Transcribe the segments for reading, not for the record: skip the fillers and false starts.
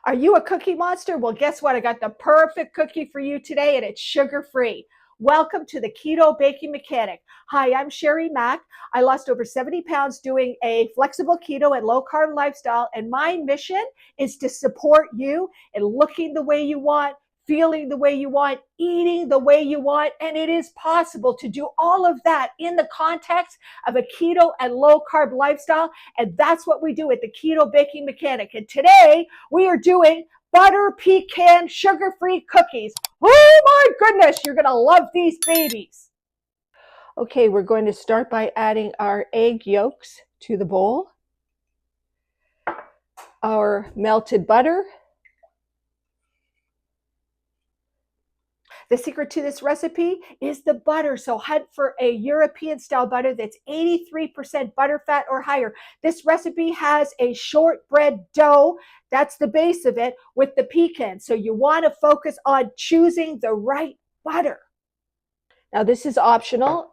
Are you a cookie monster? Well, guess what? I got the perfect cookie for you today, and it's sugar-free. Welcome to the Keto Baking Mechanic. Hi, I'm Sherry Mack. I lost over 70 pounds doing a flexible keto and low-carb lifestyle, and my mission is to support you in looking the way you want, feeling the way you want, eating the way you want, and it is possible to do all of that in the context of a keto and low-carb lifestyle, and that's what we do at the Keto Baking Mechanic. And today we are doing butter pecan sugar-free cookies. Oh my goodness, you're gonna love these babies. Okay, we're going to start by adding our egg yolks to the bowl, our melted butter. The secret to this recipe is the butter. So hunt for a European style butter that's 83% butterfat or higher. This recipe has a shortbread dough. That's the base of it with the pecan. So you want to focus on choosing the right butter. Now this is optional.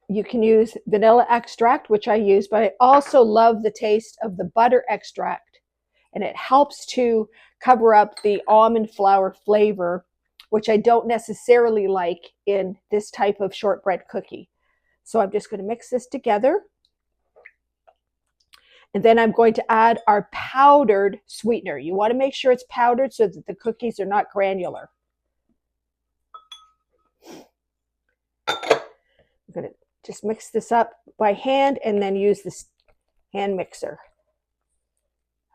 You can use vanilla extract, which I use, but I also love the taste of the butter extract. And it helps to cover up the almond flour flavor, which I don't necessarily like in this type of shortbread cookie. So I'm just going to mix this together. And then I'm going to add our powdered sweetener. You want to make sure it's powdered so that the cookies are not granular. I'm going to just mix this up by hand and then use this hand mixer.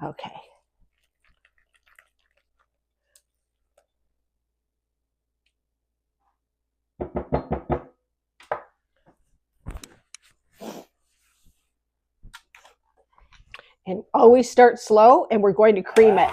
Okay. And always start slow, and we're going to cream it.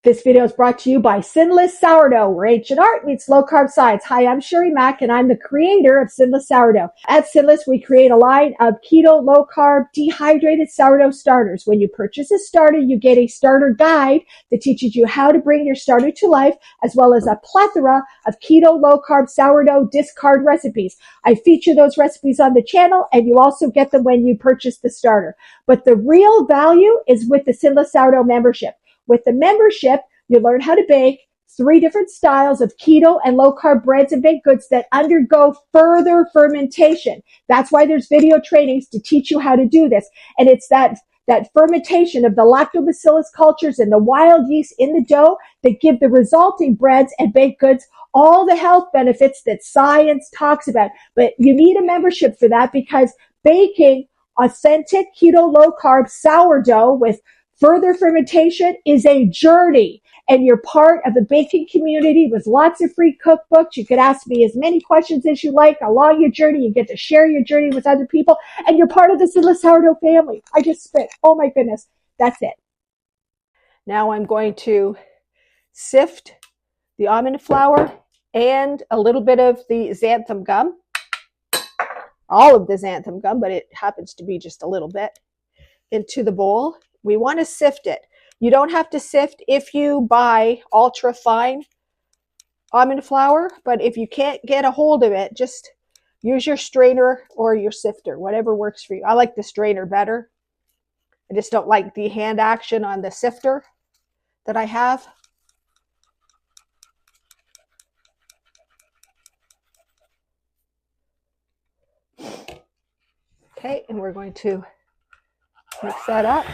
This video is brought to you by Sinless Sourdough, where ancient art meets low-carb science. Hi, I'm Sherry Mack, and I'm the creator of Sinless Sourdough. At Sinless, we create a line of keto, low-carb, dehydrated sourdough starters. When you purchase a starter, you get a starter guide that teaches you how to bring your starter to life, as well as a plethora of keto, low-carb, sourdough discard recipes. I feature those recipes on the channel, and you also get them when you purchase the starter. But the real value is with the Sinless Sourdough membership. With the membership, you learn how to bake 3 different styles of keto and low-carb breads and baked goods that undergo further fermentation. That's why there's video trainings to teach you how to do this. And it's that fermentation of the lactobacillus cultures and the wild yeast in the dough that give the resulting breads and baked goods all the health benefits that science talks about. But you need a membership for that, because baking authentic keto low-carb sourdough with further fermentation is a journey, and you're part of the baking community with lots of free cookbooks. You could ask me as many questions as you like along your journey. You get to share your journey with other people, and you're part of the Sinless Sourdough family. I just spit. Oh my goodness. That's it. Now I'm going to sift the almond flour and a little bit of the xanthan gum. All of the xanthan gum, but it happens to be just a little bit, into the bowl. We want to sift it. You don't have to sift if you buy ultra fine almond flour, but if you can't get a hold of it, just use your strainer or your sifter, whatever works for you. I like the strainer better. I just don't like the hand action on the sifter that I have. Okay, and we're going to mix that up.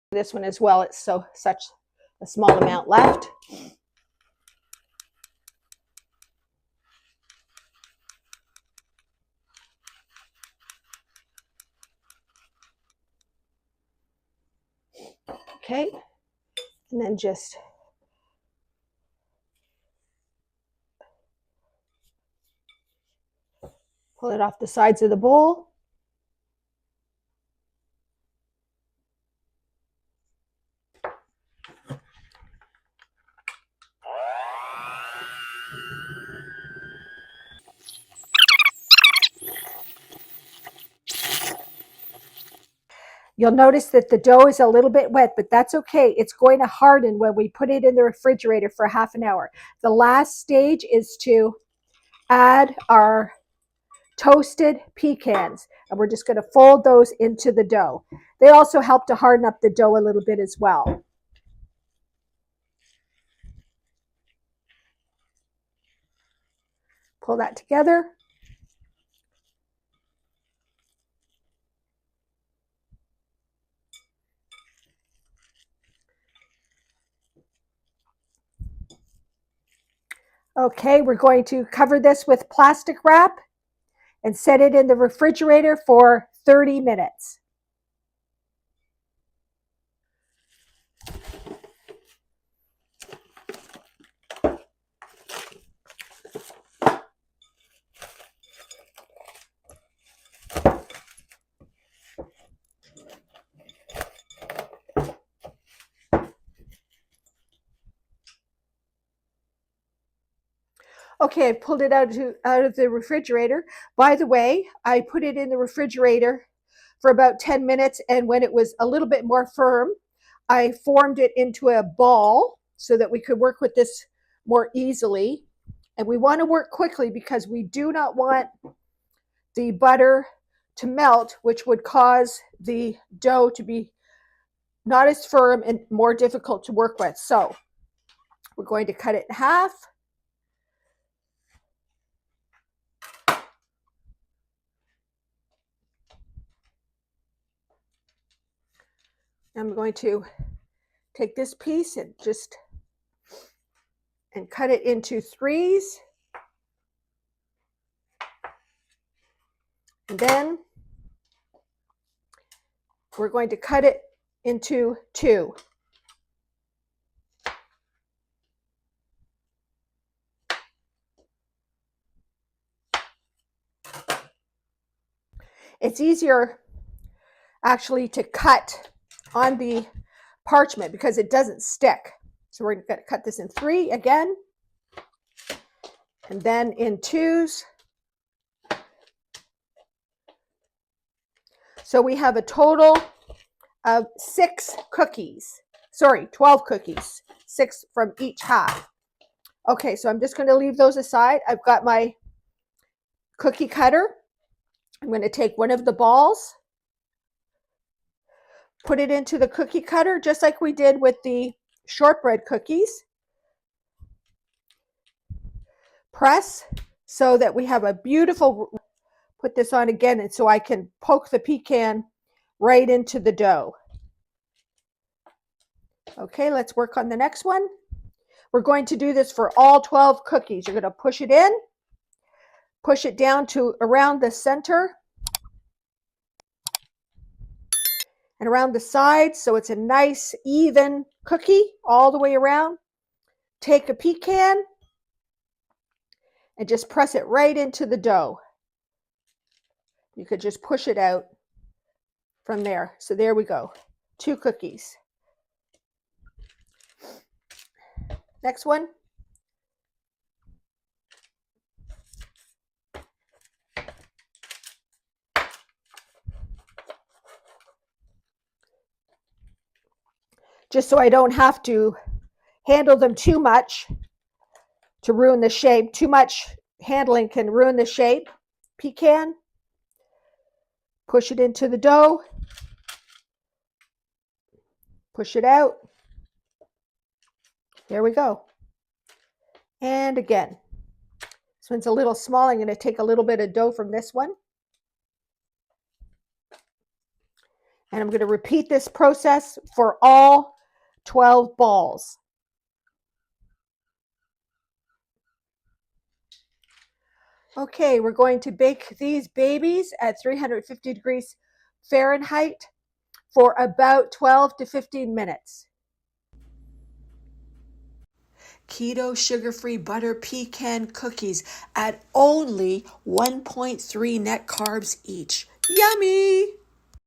This one as well, it's such a small amount left. Okay, and then just pull it off the sides of the bowl. You'll notice that the dough is a little bit wet, but that's okay. It's going to harden when we put it in the refrigerator for half an hour. The last stage is to add our toasted pecans, and we're just going to fold those into the dough. They also help to harden up the dough a little bit as well. Pull that together. Okay, we're going to cover this with plastic wrap and set it in the refrigerator for 30 minutes. Okay, I pulled it out of the refrigerator. By the way, I put it in the refrigerator for about 10 minutes, and when it was a little bit more firm, I formed it into a ball so that we could work with this more easily. And we want to work quickly because we do not want the butter to melt, which would cause the dough to be not as firm and more difficult to work with. So we're going to cut it in half. I'm going to take this piece and cut it into threes. And then we're going to cut it into two. It's easier actually to cut on the parchment because it doesn't stick. So we're going to cut this in three again, and then in twos. So we have a total of 12 cookies, 6 from each half. Okay, so I'm just going to leave those aside. I've got my cookie cutter. I'm going to take one of the balls, put it into the cookie cutter just like we did with the shortbread cookies. Press so that we have a beautiful, put this on again, and so I can poke the pecan right into the dough. Okay, let's work on the next one. We're going to do this for all 12 cookies. You're going to push it in, push it down to around the center and around the sides so it's a nice even cookie all the way around. Take a pecan and just press it right into the dough. You could just push it out from there. So there we go, 2 cookies. Next one. Just so I don't have to handle them too much to ruin the shape. Too much handling can ruin the shape. Pecan. Push it into the dough. Push it out. There we go. And again. This one's a little small. I'm going to take a little bit of dough from this one. And I'm going to repeat this process for all 12 balls. Okay, we're going to bake these babies at 350 degrees Fahrenheit for about 12 to 15 minutes. Keto sugar-free butter pecan cookies at only 1.3 net carbs each. Yummy!